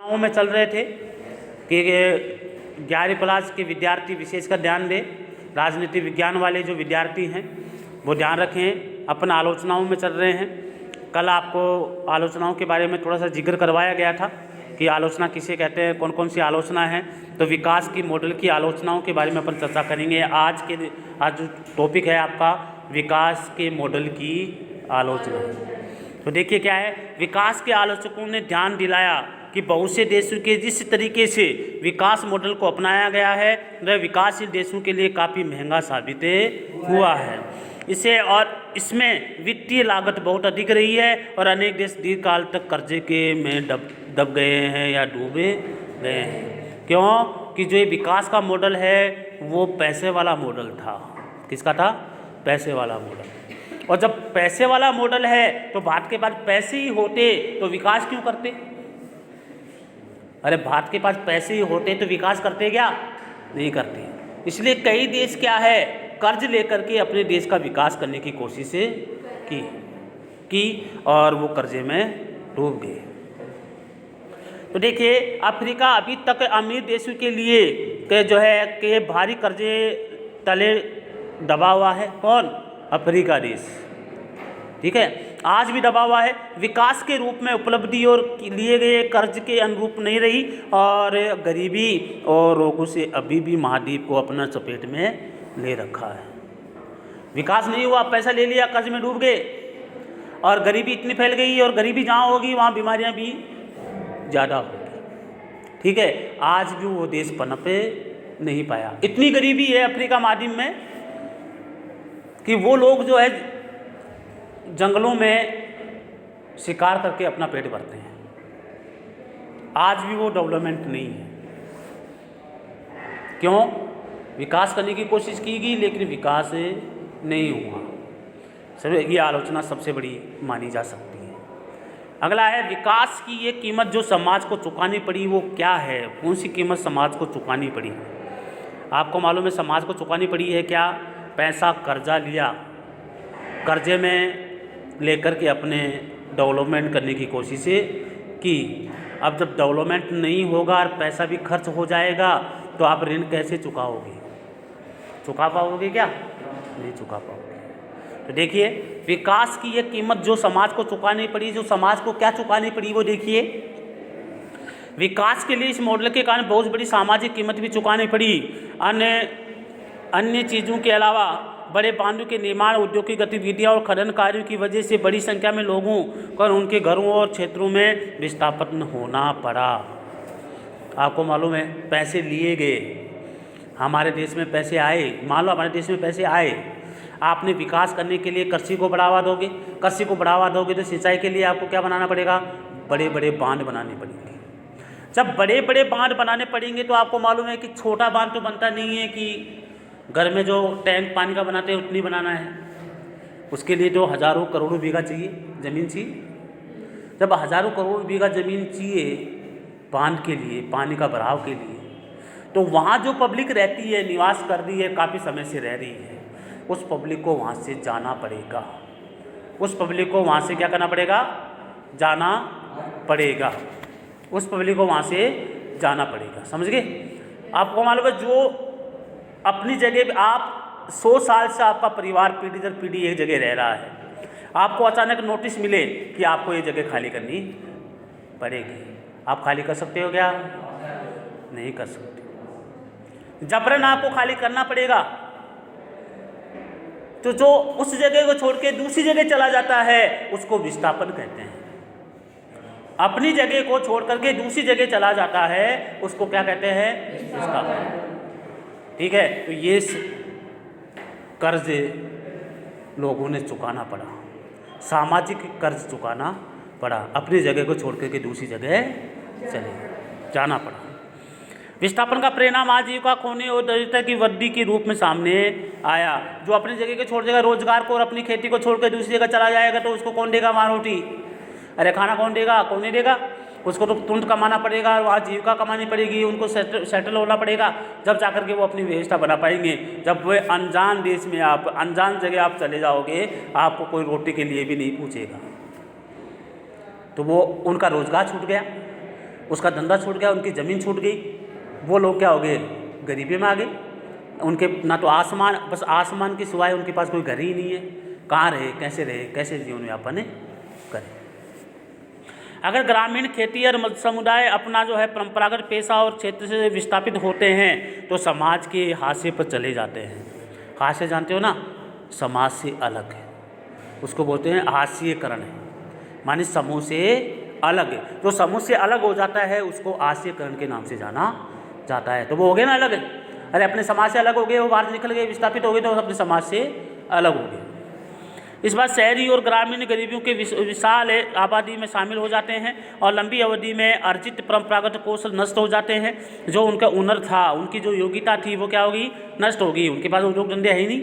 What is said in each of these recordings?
गाँव में चल रहे थे कि 11वीं क्लास के विद्यार्थी विशेषकर ध्यान दें, राजनीति विज्ञान वाले जो विद्यार्थी हैं वो ध्यान रखें, अपन आलोचनाओं में चल रहे हैं। कल आपको आलोचनाओं के बारे में थोड़ा सा जिक्र करवाया गया था कि आलोचना किसे कहते हैं, कौन कौन सी आलोचना है। तो विकास की मॉडल की आलोचनाओं के बारे में अपन चर्चा करेंगे। आज जो टॉपिक है आपका विकास के मॉडल की आलोचना। तो देखिए क्या है, विकास के आलोचकों ने ध्यान दिलाया कि बहुत से देशों के जिस तरीके से विकास मॉडल को अपनाया गया है वह विकासशील देशों के लिए काफ़ी महंगा साबित हुआ है। इसे और इसमें वित्तीय लागत बहुत अधिक रही है और अनेक देश दीर्घकाल तक कर्जे के में दब गए हैं या डूबे गए हैं। क्यों कि जो ये विकास का मॉडल है वो पैसे वाला मॉडल था। किसका था? पैसे वाला मॉडल। और जब पैसे वाला मॉडल है तो भारत के पास पैसे ही होते तो विकास क्यों करते? अरे भारत के पास पैसे ही होते तो विकास करते क्या? नहीं करते। इसलिए कई देश क्या है, कर्ज लेकर के अपने देश का विकास करने की कोशिश की और वो कर्जे में डूब गए। तो देखिए अफ्रीका अभी तक अमीर देशों के लिए के जो है कि भारी कर्जे तले दबा हुआ है। कौन? अफ्रीका देश। ठीक है, आज भी दबा हुआ है। विकास के रूप में उपलब्धि और लिए गए कर्ज के अनुरूप नहीं रही और गरीबी और रोगों से अभी भी महाद्वीप को अपना चपेट में ले रखा है। विकास नहीं हुआ, पैसा ले लिया, कर्ज में डूब गए और गरीबी इतनी फैल गई और गरीबी जहाँ होगी वहाँ बीमारियाँ भी ज़्यादा होगी। ठीक है, आज भी वो देश पनप नहीं पाया। इतनी गरीबी है अफ्रीका महाद्वीप में कि वो लोग जो है जंगलों में शिकार करके अपना पेट भरते हैं। आज भी वो डेवलपमेंट नहीं है। क्यों? विकास करने की कोशिश की गई लेकिन विकास नहीं हुआ। सब ये आलोचना सबसे बड़ी मानी जा सकती है। अगला है विकास की ये कीमत जो समाज को चुकानी पड़ी वो क्या है? कौन सी कीमत समाज को चुकानी पड़ी? आपको मालूम है समाज को चुकानी पड़ी है क्या? पैसा कर्जा लिया, कर्जे में लेकर के अपने डेवलपमेंट करने की कोशिश की। अब जब डेवलपमेंट नहीं होगा और पैसा भी खर्च हो जाएगा तो आप ऋण कैसे चुकाओगे? चुका पाओगे क्या? नहीं चुका पाओगे। तो देखिए विकास की ये कीमत जो समाज को चुकानी पड़ी, जो समाज को क्या चुकानी पड़ी वो देखिए। विकास के लिए इस मॉडल के कारण बहुत बड़ी सामाजिक कीमत भी चुकानी पड़ी। अन्य चीज़ों के अलावा बड़े बांधों के निर्माण, उद्योग की गतिविधियां और खनन कार्यों की वजह से बड़ी संख्या में लोगों को उनके घरों और क्षेत्रों में विस्थापन होना पड़ा। आपको मालूम है पैसे लिए गए, हमारे देश में पैसे आए, मान लो हमारे देश में पैसे आए, आपने विकास करने के लिए कृषि को बढ़ावा दोगे, कृषि को बढ़ावा दोगे तो सिंचाई के लिए आपको क्या बनाना पड़ेगा? बड़े बड़े बांध बनाने पड़ेंगे। जब बड़े बड़े बांध बनाने पड़ेंगे तो आपको मालूम है कि छोटा बांध तो बनता नहीं है कि घर में जो टैंक पानी का बनाते हैं उतनी बनाना है। उसके लिए तो हज़ारों करोड़ों बीघा चाहिए, ज़मीन चाहिए। जब हज़ारों करोड़ बीघा ज़मीन चाहिए बांध के लिए, पानी का बहाव के लिए, तो वहाँ जो पब्लिक रहती है, निवास कर रही है, काफ़ी समय से रह रही है, उस पब्लिक को वहाँ से जाना पड़ेगा। उस पब्लिक को वहाँ से क्या करना पड़ेगा? जाना पड़ेगा। उस पब्लिक को वहाँ से जाना पड़ेगा। समझ गए? आपको मालूम है जो अपनी जगह आप 100 साल से आपका परिवार पीढ़ी दर पीढ़ी एक जगह रह रहा है, आपको अचानक नोटिस मिले कि आपको ये जगह खाली करनी पड़ेगी, आप खाली कर सकते हो क्या? नहीं कर सकते। जबरन आपको खाली करना पड़ेगा। तो जो उस जगह को छोड़ के दूसरी जगह चला जाता है उसको विस्थापन कहते हैं। अपनी जगह को छोड़ करके दूसरी जगह चला जाता है उसको क्या कहते हैं? विस्थापन। ठीक है, तो ये कर्ज लोगों ने चुकाना पड़ा, सामाजिक कर्ज चुकाना पड़ा, अपनी जगह को छोड़ करके दूसरी जगह चले जाना पड़ा। विस्थापन का परिणाम आजीविका खोने और दरिद्रता की वृद्धि के रूप में सामने आया। जो अपनी जगह को छोड़ देगा, रोजगार को और अपनी खेती को छोड़कर दूसरी जगह चला जाएगा तो उसको कौन देगा वहाँ रोटी? अरे खाना कौन देगा? कौन नहीं देगा। उसको तो तुरंत कमाना पड़ेगा, वहाँ जीविका कमानी पड़ेगी, उनको सेटल होना पड़ेगा, जब जाकर के वो अपनी व्यवस्था बना पाएंगे। जब वो अनजान देश में आप, अनजान जगह आप चले जाओगे, आपको कोई रोटी के लिए भी नहीं पूछेगा, तो वो उनका रोजगार छूट गया। उसका धंधा छूट गया, उनकी ज़मीन छूट गई, वो लोग क्या हो गए, गरीबी में आ गए। उनके ना तो आसमान, बस आसमान के सिवाय उनके पास कोई घर ही नहीं है। कहाँ रहे, कैसे जीवन यापन करें। अगर ग्रामीण खेती और समुदाय अपना जो है परंपरागत पेशा और क्षेत्र से विस्थापित होते हैं तो समाज के हाशिए पर चले जाते हैं। हाशिया जानते हो ना, समाज से अलग है, उसको बोलते हैं हाशिएकरण है, माने समूह से अलग है। जो समूह से अलग हो जाता है उसको हाशिएकरण के नाम से जाना जाता है। तो वो हो गए ना अलग है, अरे अपने समाज से अलग हो गए, वो बाहर निकल गए, विस्थापित हो गए, तो अपने समाज से अलग हो गए। इस बार शहरी और ग्रामीण गरीबियों के विशाल आबादी में शामिल हो जाते हैं और लंबी अवधि में अर्जित परंपरागत कौशल नष्ट हो जाते हैं। जो उनका हुनर था, उनकी जो योग्यता थी, वो क्या होगी, नष्ट होगी। उनके पास उद्योग धंधे है ही नहीं।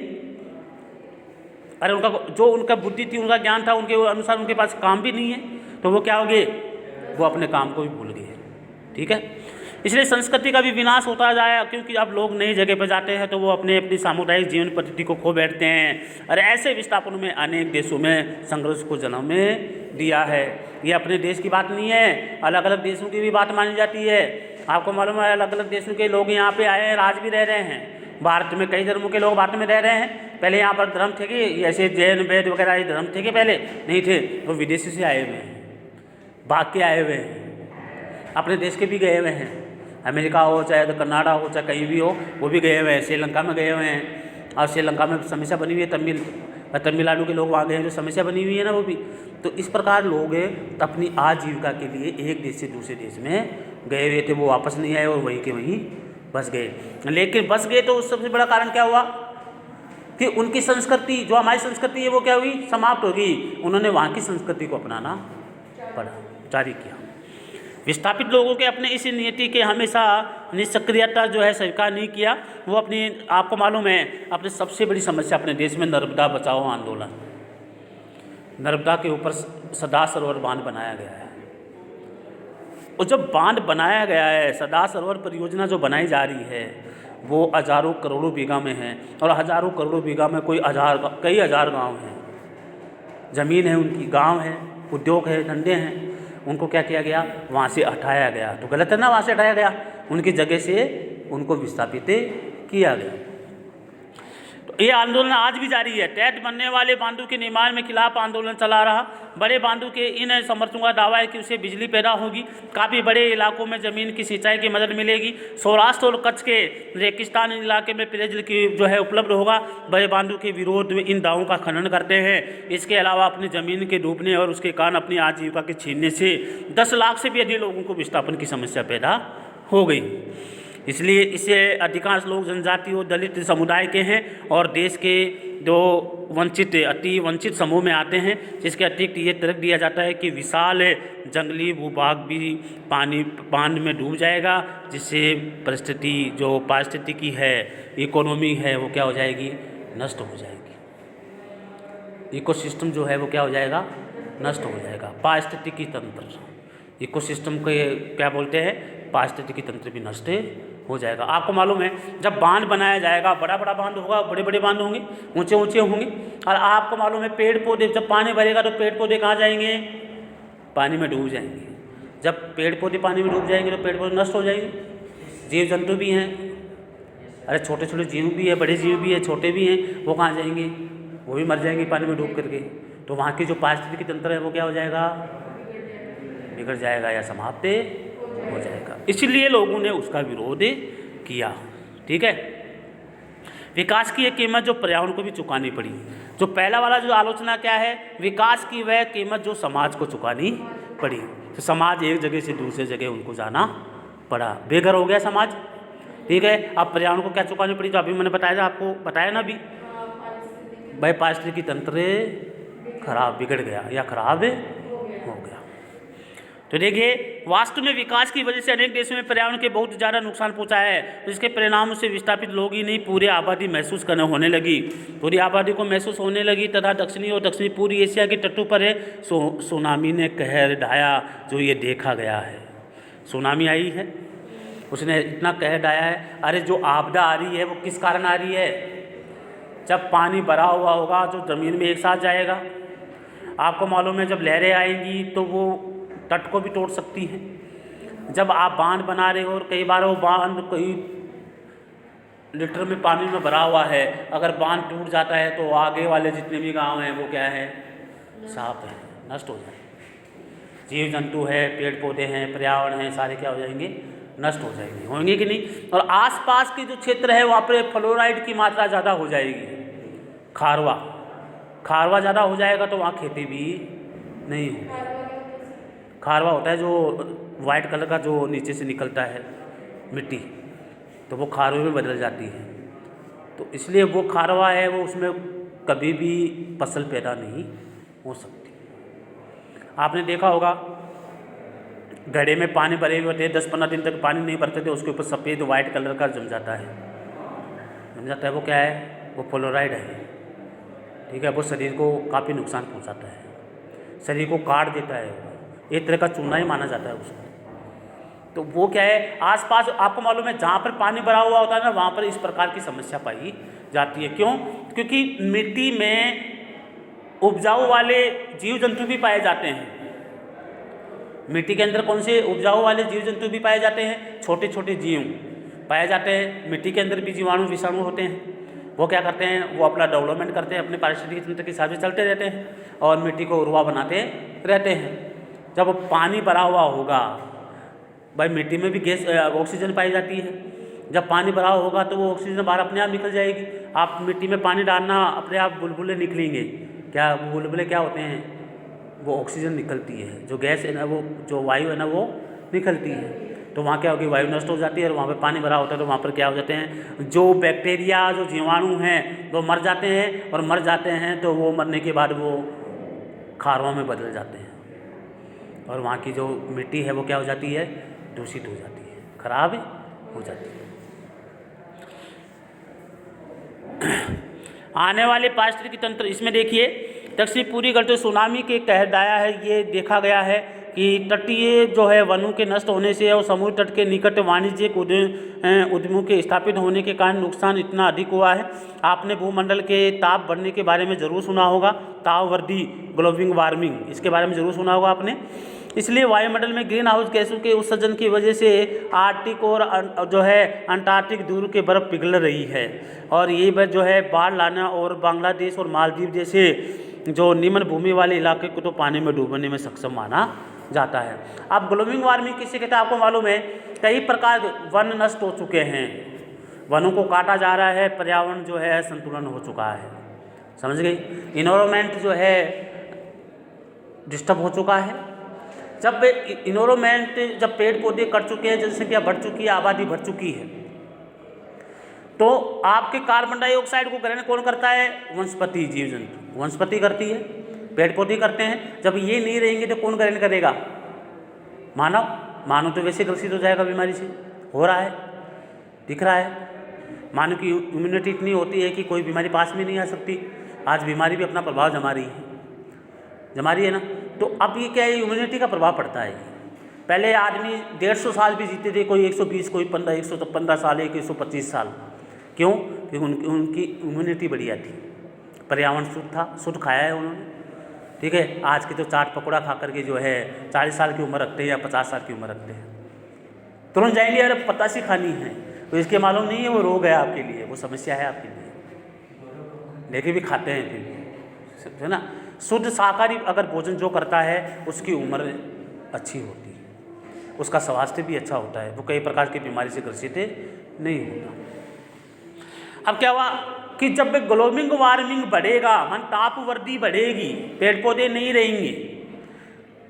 अरे उनका बुद्धि थी, उनका ज्ञान था, उनके अनुसार उनके पास काम भी नहीं है, तो वो क्या हो गए, वो अपने काम को भी भूल गए। ठीक है, इसलिए संस्कृति का भी विनाश होता जाए, क्योंकि अब लोग नई जगह पर जाते हैं तो वो अपनी सामुदायिक जीवन पद्धति को खो बैठते हैं। और ऐसे विस्थापन में अनेक देशों में संघर्ष को जन्म में दिया है। ये अपने देश की बात नहीं है, अलग अलग देशों की भी बात मानी जाती है। आपको मालूम है, अलग अलग देशों के लोग यहाँ पे आए हैं, राज भी रह रहे हैं। भारत में कई धर्मों के लोग भारत में रह रहे हैं। पहले यहाँ पर धर्म थे कि ऐसे जैन वैद वगैरह ये धर्म थे कि पहले नहीं थे, वो विदेशी से आए हुए हैं, भाग के आए हुए हैं, अपने देश के भी गए हुए हैं। अमेरिका हो चाहे तो कनाडा हो चाहे कहीं भी हो, वो भी गए हुए हैं। श्रीलंका में गए हुए हैं, और श्रीलंका में समस्या बनी हुई है, तमिलनाडु के लोग वहाँ गए हैं, जो समस्या बनी हुई है ना वो भी। तो इस प्रकार लोग अपनी आजीविका के लिए एक देश से दूसरे देश में गए हुए थे, वो वापस नहीं आए और वहीं के वहीं बस गए। लेकिन बस गए तो उस सबसे बड़ा कारण क्या हुआ कि उनकी संस्कृति, जो हमारी संस्कृति है, वो क्या हुई, समाप्त हो गई। उन्होंने वहाँ की संस्कृति को अपनाना पड़ा, जारी किया। विस्थापित लोगों के अपने इस नियति के हमेशा निष्क्रियता जो है स्वीकार नहीं किया। वो अपनी, आपको मालूम है, अपनी सबसे बड़ी समस्या अपने देश में नर्मदा बचाओ आंदोलन, नर्मदा के ऊपर सदा सरोवर बांध बनाया गया है। और जब बांध बनाया गया है, सदा सरोवर परियोजना जो बनाई जा रही है, वो हजारों करोड़ों बीघा में है, और हजारों करोड़ों बीघा में कई हज़ार गांव हैं, ज़मीन है उनकी, गांव है, उद्योग है, धंधे हैं। उनको क्या किया गया, वहाँ से हटाया गया। तो गलत है ना, वहाँ से हटाया गया, उनकी जगह से उनको विस्थापित किया गया। तो ये आंदोलन आज भी जारी है। तहत बनने वाले बांधों के निर्माण में खिलाफ आंदोलन चला रहा। बड़े बांधों के इन समर्थकों का दावा है कि उससे बिजली पैदा होगी, काफ़ी बड़े इलाकों में ज़मीन की सिंचाई की मदद मिलेगी, सौराष्ट्र और कच्छ के रेगिस्तान इलाके में पेयजल की जो है उपलब्ध होगा। बड़े बांधों के विरोध में इन दावों का खंडन करते हैं। इसके अलावा अपनी ज़मीन के डूबने और उसके कारण अपनी आजीविका के छीनने से 10 लाख से भी अधिक लोगों को विस्थापन की समस्या पैदा हो गई। इसलिए इसे अधिकांश लोग जनजाति और दलित समुदाय के हैं और देश के जो अति वंचित समूह में आते हैं, जिसके अतिरिक्त ये तर्क दिया जाता है कि विशाल जंगली भूभाग भी बांध में डूब जाएगा, जिससे परिस्थिति जो पारिस्थितिकी है, इकोनॉमी है, वो क्या हो जाएगी, नष्ट हो जाएगी। इकोसिस्टम जो है वो क्या हो जाएगा, नष्ट हो जाएगा। पारिस्थितिकी तंत्र, इकोसिस्टम को क्या बोलते हैं, पारिस्थितिकी तंत्र भी नष्ट हो जाएगा। आपको मालूम है, जब बांध बनाया जाएगा, बड़ा बड़ा बांध होगा, बड़े बड़े बांध होंगे, ऊंचे ऊंचे होंगे, और आपको मालूम है पेड़ पौधे, जब पानी भरेगा तो पेड़ पौधे कहाँ जाएंगे, पानी में डूब जाएंगे। जब पेड़ पौधे पानी में डूब जाएंगे तो पेड़ पौधे नष्ट हो जाएंगे। जीव जंतु भी हैं, अरे छोटे छोटे जीव भी है, बड़े जीव भी है, छोटे भी हैं, वो कहाँ जाएंगे, वो भी मर जाएंगे पानी में डूब करके। तो वहाँ की जो पारिस्थितिकी तंत्र है वो क्या हो जाएगा, बिगड़ जाएगा या समाप्त हो जाएगा। इसलिए लोगों ने उसका विरोध किया। ठीक है, विकास की एक कीमत जो पर्यावरण को भी चुकानी पड़ी। जो पहला वाला जो आलोचना क्या है, विकास की वह कीमत जो समाज को चुकानी पड़ी। तो समाज एक जगह से दूसरे जगह उनको जाना पड़ा, बेघर हो गया समाज। ठीक है, अब पर्यावरण को क्या चुकानी पड़ी, तो अभी मैंने बताया, आपको बताया ना अभी, भाई पारिस्थितिकी तंत्र खराब, बिगड़ गया या खराब हो गया। तो देखिए, वास्तव में विकास की वजह से अनेक देशों में पर्यावरण के बहुत ज़्यादा नुकसान पहुंचा है, जिसके परिणामों से विस्थापित लोग ही नहीं, पूरी आबादी महसूस करने होने लगी, पूरी आबादी को महसूस होने लगी। तथा दक्षिणी और दक्षिणी पूर्वी एशिया के तटों पर है सुनामी ने कहर ढाया, जो ये देखा गया है। सुनामी आई है, उसने इतना कहर ढाया है। अरे जो आपदा आ रही है वो किस कारण आ रही है, जब पानी भरा हुआ होगा जो ज़मीन में एक साथ जाएगा। आपको मालूम है, जब लहरें आएंगी तो वो तट को भी तोड़ सकती हैं। जब आप बांध बना रहे हो और कई बार वो बांध कई लीटर में पानी में भरा हुआ है, अगर बांध टूट जाता है तो आगे वाले जितने भी गांव हैं वो क्या है, साफ है, नष्ट हो जाए। जीव जंतु है, पेड़ पौधे हैं, पर्यावरण है, सारे क्या हो जाएंगे, नष्ट हो जाएंगे, होंगे कि नहीं। और आसपास के जो क्षेत्र है वहाँ पर फ्लोराइड की मात्रा ज़्यादा हो जाएगी, खारवा ज़्यादा हो जाएगा तो वहाँ खेती भी नहीं होगी। खारवा होता है जो वाइट कलर का जो नीचे से निकलता है मिट्टी, तो वो खारवे में बदल जाती है, तो इसलिए वो खारवा है वो उसमें कभी भी फसल पैदा नहीं हो सकती। आपने देखा होगा घड़े में पानी भरे हुए होते हैं, 10-15 दिन तक पानी नहीं भरते थे, उसके ऊपर सफ़ेद वाइट कलर का जम जाता है, वो क्या है, वो फ्लोराइड है, ठीक है। वो शरीर को काफ़ी नुकसान पहुंचाता है, शरीर को काट देता है, एक तरह का चूना ही माना जाता है उसको। तो वो क्या है, आसपास आपको मालूम है जहाँ पर पानी भरा हुआ होता है ना, वहाँ पर इस प्रकार की समस्या पाई जाती है। क्यों? क्योंकि मिट्टी में उपजाऊ वाले जीव जंतु भी पाए जाते हैं। मिट्टी के अंदर कौन से उपजाऊ वाले जीव जंतु भी पाए जाते हैं, छोटे छोटे जीव पाए जाते हैं। मिट्टी के अंदर भी जीवाणु विषाणु होते हैं, वो क्या करते हैं, वो अपना डेवलपमेंट करते हैं, अपने पारिस्थितिक तंत्र के हिसाब से चलते रहते हैं और मिट्टी को उर्वरा बनाते रहते हैं। जब पानी भरा हुआ होगा, भाई मिट्टी में भी गैस ऑक्सीजन पाई जाती है, जब पानी भरा होगा तो वो ऑक्सीजन बाहर अपने आप निकल जाएगी। आप मिट्टी में पानी डालना, अपने आप बुलबुले निकलेंगे, क्या बुलबुले क्या होते हैं, वो ऑक्सीजन निकलती है, जो गैस है ना, वो जो वायु है ना वो निकलती है, तो वहाँ क्या होगी, वायु नष्ट हो जाती है और वहाँ पे पानी भरा होता है, तो वहाँ पर क्या हो जाते हैं, जो बैक्टीरिया जो जीवाणु हैं वो मर जाते हैं, और मर जाते हैं तो वो मरने के बाद वो खारों में बदल जाते हैं, और वहाँ की जो मिट्टी है वो क्या हो जाती है, दूषित हो जाती है, खराब हो जाती है। आने वाले पारिस्थितिकी तंत्र, इसमें देखिए दक्षिणी पूर्वी गलत सुनामी के कहदाया है, ये देखा गया है कि तटीय जो है वनों के नष्ट होने से और समुद्र तट के निकट वाणिज्यिक उद्यमों के स्थापित होने के कारण नुकसान इतना अधिक हुआ है। आपने भूमंडल के ताप बढ़ने के बारे में ज़रूर सुना होगा, ताप वृद्धि, ग्लोबल वार्मिंग, इसके बारे में ज़रूर सुना होगा आपने। इसलिए वायुमंडल में ग्रीन हाउस गैसों के उत्सर्जन की वजह से आर्कटिक और जो है अंटार्कटिक दूर के बर्फ़ पिघल रही है, और ये बर्फ जो है बाढ़ लाना और बांग्लादेश और मालदीव जैसे जो निम्न भूमि वाले इलाके को तो पानी में डूबने में सक्षम माना जाता है। अब ग्लोबल वार्मिंग किसे कहते हैं आपको मालूम है, कई प्रकार वन नष्ट हो चुके हैं, वनों को काटा जा रहा है, पर्यावरण जो है संतुलन हो चुका है, समझ गई, इन्वायरमेंट जो है डिस्टर्ब हो चुका है। जब इन्वायरमेंट, जब पेड़ पौधे कट चुके हैं, जनसंख्या बढ़ चुकी है, आबादी बढ़ चुकी है, तो आपके कार्बन डाइऑक्साइड को ग्रहण कौन करता है, वनस्पति जीव जंतु, वनस्पति करती है, पेड़ पौधे करते हैं। जब ये नहीं रहेंगे तो कौन ग्रहण करेगा, मानव तो वैसे ग्रसित हो जाएगा, बीमारी से हो रहा है, दिख रहा है। मानव की इम्यूनिटी इतनी होती है कि कोई बीमारी पास में नहीं आ सकती, आज बीमारी भी अपना प्रभाव जमा रही है ना। तो अब ये क्या है, इम्यूनिटी का प्रभाव पड़ता है। पहले आदमी 150 साल भी जीते थे, कोई 120, कोई 115 साल, 125 साल, क्यों? क्योंकि उनकी इम्यूनिटी बढ़िया थी, पर्यावरण शुद्ध था, शुद्ध खाया है उन्होंने, ठीक है। आज के तो चाट पकौड़ा खा करके जो है 40 साल की उम्र रखते हैं या 50 साल की उम्र रखते हैं, तुरंत जाएंगे अरे पतासी खानी है, तो इसके मालूम नहीं है वो रोग है आपके लिए, वो समस्या है आपके लिए, लेके भी खाते हैं फिर, है ना। शुद्ध शाकाहारी अगर भोजन जो करता है उसकी उम्र अच्छी होती है, उसका स्वास्थ्य भी अच्छा होता है, वो कई प्रकार की बीमारी से ग्रसित नहीं होता। अब क्या हुआ कि जब ग्लोबल वार्मिंग बढ़ेगा, मन ताप वृद्धि बढ़ेगी, पेड़ पौधे नहीं रहेंगे,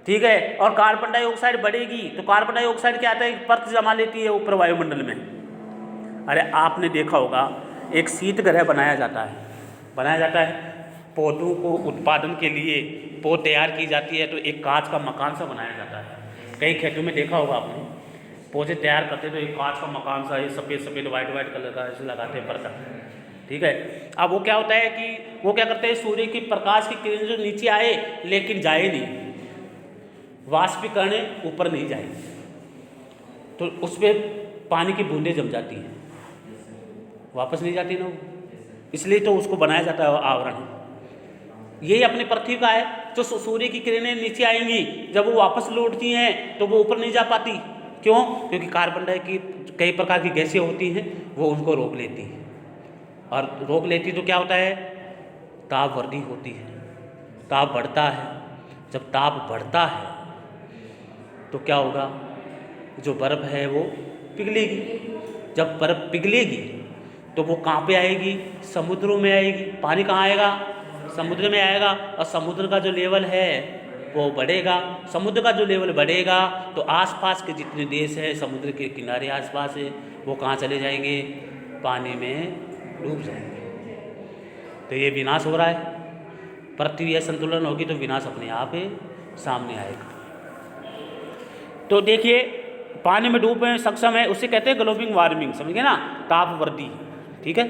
ठीक है, और कार्बन डाइऑक्साइड बढ़ेगी, तो कार्बन डाइऑक्साइड क्या आता है, परत जमा लेती है ऊपर वायुमंडल में। अरे आपने देखा होगा एक शीत ग्रह बनाया जाता है, पौधों को उत्पादन के लिए पौध तैयार की जाती है, तो एक कांच का मकान सा बनाया जाता है। कई खेतों में देखा होगा आपने, पौधे तैयार करते तो एक कांच का मकान सा, ये सफ़ेद वाइट कलर का ऐसे लगाते हैं पर्दा, ठीक है। अब वो क्या होता है कि वो क्या करते हैं, सूर्य की प्रकाश की किरण जो नीचे आए लेकिन जाए नहीं, वाष्पीकरण ऊपर नहीं जाए, तो उस पर पानी की बूंदें जम जाती हैं, वापस नहीं जाती ना, इसलिए तो उसको बनाया जाता है आवरण। यही अपनी पृथ्वी का है, जो सूर्य की किरणें नीचे आएंगी, जब वो वापस लौटती हैं तो वो ऊपर नहीं जा पाती, क्यों? क्योंकि कार्बन डाइऑक्साइड कई प्रकार की गैसें होती हैं, वो उनको रोक लेती हैं, और रोक लेती तो क्या होता है? ताप वृद्धि होती है, ताप बढ़ता है। जब ताप बढ़ता है तो क्या होगा? जो बर्फ़ है वो पिघलेगी। जब बर्फ़ पिघलेगी तो वो कहाँ पे आएगी? समुद्रों में आएगी। पानी कहाँ आएगा? समुद्र में आएगा, और समुद्र का जो लेवल है वो बढ़ेगा। समुद्र का जो लेवल बढ़ेगा तो आसपास के जितने देश हैं समुद्र के किनारे आसपास है, वो कहाँ चले जाएंगे? पानी में डूब जाएंगे। तो ये विनाश हो रहा है। पृथ्वी असंतुलन होगी तो विनाश अपने आप ही सामने आएगा। तो देखिए, पानी में डूबने सक्षम है, उसे कहते हैं ग्लोबल वार्मिंग, समझ गए ना? ताप वृद्धि, ठीक है।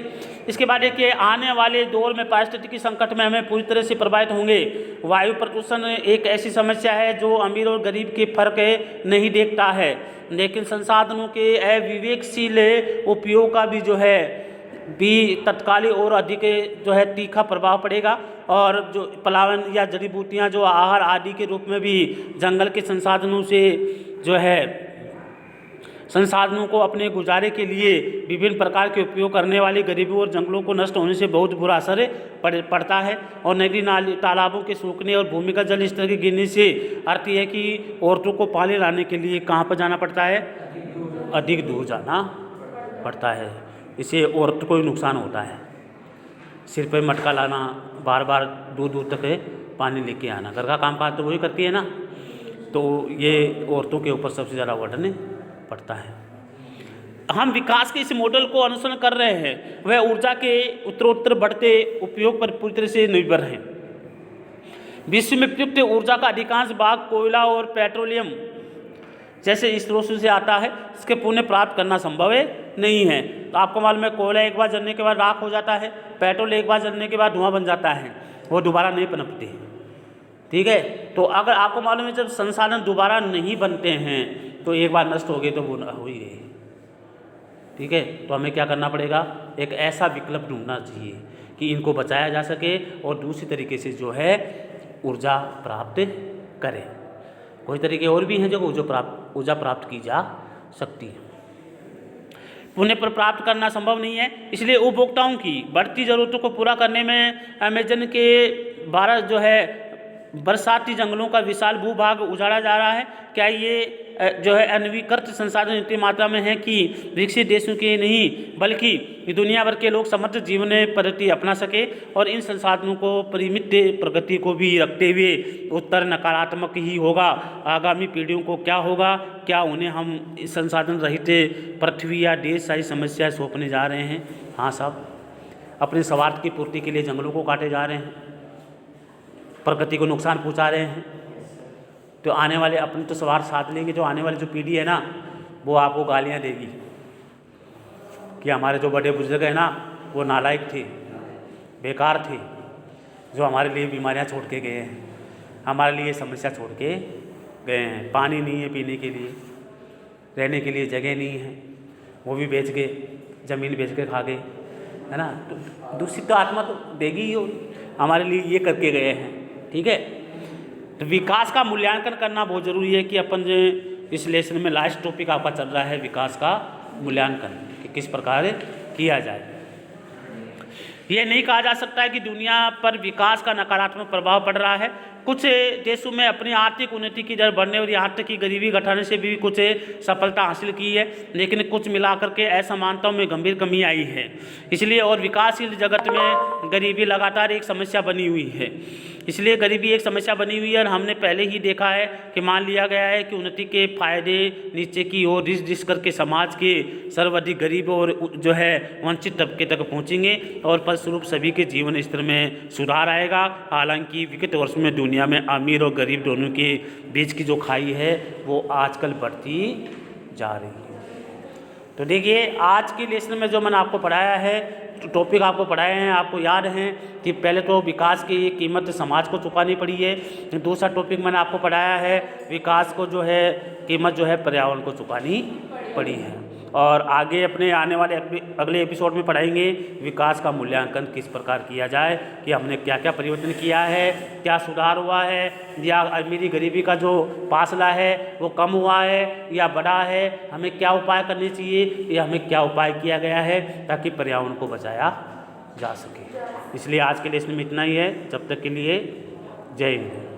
इसके बाद देखिए, आने वाले दौर में पारिस्थितिकी संकट में हमें पूरी तरह से प्रभावित होंगे। वायु प्रदूषण एक ऐसी समस्या है जो अमीर और गरीब के फर्क नहीं देखता है, लेकिन संसाधनों के अविवेकशील उपयोग का भी जो है तत्कालिक और अधिक जो है तीखा प्रभाव पड़ेगा। और जो पलायन या जड़ी बूटियाँ जो आहार आदि के रूप में भी जंगल के संसाधनों से जो है संसाधनों को अपने गुजारे के लिए विभिन्न प्रकार के उपयोग करने वाली गरीबों और जंगलों को नष्ट होने से बहुत बुरा असर पड़ता है। और नदी नाली तालाबों के सूखने और भूमिगत जल स्तर के गिरने से अर्थ यह है कि औरतों को पानी लाने के लिए कहाँ पर जाना पड़ता है? अधिक दूर जाना पड़ता है। इससे औरत को ही नुकसान होता है। सिर पे मटका लाना, बार बार दूर दूर तक पानी लेके आना, घर का काम काज तो वही करती है ना, तो ये औरतों के ऊपर सबसे ज़्यादा वर्डन पड़ता है। हम विकास के इस मॉडल को अनुसरण कर रहे हैं, वह ऊर्जा के उत्तरोत्तर बढ़ते उपयोग पर पूरी तरह से निर्भर है। विश्व में प्रयुक्त ऊर्जा का अधिकांश भाग कोयला और पेट्रोलियम जैसे स्रोतों से आता है। इसके पुनः प्राप्त करना संभव नहीं है। तो आपको मालूम है, कोयला एक बार जलने के बाद राख हो जाता है, पेट्रोल एक बार जलने के बाद धुआं बन जाता है, वो दोबारा नहीं पनपते, ठीक है। तो अगर आपको मालूम है, जब संसाधन दोबारा नहीं बनते हैं तो एक बार नष्ट हो गए तो वो हो ही गए, ठीक है। तो हमें क्या करना पड़ेगा? एक ऐसा विकल्प ढूंढना चाहिए कि इनको बचाया जा सके और दूसरी तरीके से जो है ऊर्जा प्राप्त करें। कोई तरीके और भी हैं जो ऊर्जा प्राप्त की जा सकती है। पुण्य पर प्राप्त करना संभव नहीं है, इसलिए उपभोक्ताओं की बढ़ती ज़रूरतों को पूरा करने में अमेजन के 12 जो है बरसाती जंगलों का विशाल भूभाग उजाड़ा जा रहा है। क्या ये जो है अनवीकृत संसाधन इतनी मात्रा में है कि विकसित देशों के नहीं बल्कि दुनिया भर के लोग समृद्ध जीवन पद्धति अपना सके? और इन संसाधनों को परिमित प्रगति को भी रखते हुए उत्तर नकारात्मक ही होगा। आगामी पीढ़ियों को क्या होगा? क्या उन्हें हम संसाधन रहित पृथ्वी या देश सारी समस्याएं सौंपने जा रहे हैं? हाँ साहब, अपने स्वार्थ की पूर्ति के लिए जंगलों को काटे जा रहे हैं, प्रकृति को नुकसान पहुंचा रहे हैं। तो आने वाले अपने तो स्वार्थ साथ लेंगे, जो आने वाली जो पीढ़ी है ना वो आपको गालियां देगी कि हमारे जो बड़े बुजुर्ग हैं ना वो नालायक थे, बेकार थे, जो हमारे लिए बीमारियां छोड़ के गए हैं, हमारे लिए समस्या छोड़ के गए हैं। पानी नहीं है पीने के लिए, रहने के लिए जगह नहीं है, वो भी बेच गए, ज़मीन बेच के खा गए, है ना। तो दूषित तो आत्मा तो देगी ही, हमारे लिए ये करके गए हैं, ठीक है। तो विकास का मूल्यांकन करना बहुत ज़रूरी है कि अपन जो इस लेसन में लास्ट टॉपिक आपका चल रहा है विकास का मूल्यांकन, कि किस प्रकार किया जाए। ये नहीं कहा जा सकता है कि दुनिया पर विकास का नकारात्मक प्रभाव पड़ रहा है। कुछ देशों में अपनी आर्थिक उन्नति की दर बढ़ने और यहाँ तक कि गरीबी घटाने से भी कुछ सफलता हासिल की है, लेकिन कुछ मिलाकर के असमानताओं में गंभीर कमी आई है। इसलिए और विकासशील जगत में गरीबी लगातार एक समस्या बनी हुई है। इसलिए गरीबी एक समस्या बनी हुई है और हमने पहले ही देखा है कि मान लिया गया है कि उन्नति के फायदे नीचे की ओर रिस करके समाज के सर्वाधिक गरीब और जो है वंचित तबके तक पहुँचेंगे और फलस्वरूप सभी के जीवन स्तर में सुधार आएगा। हालांकि विगत वर्ष में दुनिया में अमीर और गरीब दोनों के बीच की जो खाई है वो आजकल बढ़ती जा रही है। तो देखिए, आज के लेसन में जो मैंने आपको पढ़ाया है, टॉपिक आपको पढ़ाए हैं, आपको याद हैं कि पहले तो विकास की कीमत समाज को चुकानी पड़ी है। दूसरा टॉपिक मैंने आपको पढ़ाया है विकास को जो है कीमत जो है पर्यावरण को चुकानी पड़ी है। और आगे अपने आने वाले अगले एपिसोड में पढ़ाएंगे विकास का मूल्यांकन किस प्रकार किया जाए, कि हमने क्या क्या परिवर्तन किया है, क्या सुधार हुआ है, या अमीरी गरीबी का जो फासला है वो कम हुआ है या बढ़ा है, हमें क्या उपाय करने चाहिए या हमें क्या उपाय किया गया है ताकि पर्यावरण को बचाया जा सके। इसलिए आज के लिए इसमें इतना ही है। जब तक के लिए जय हिंद।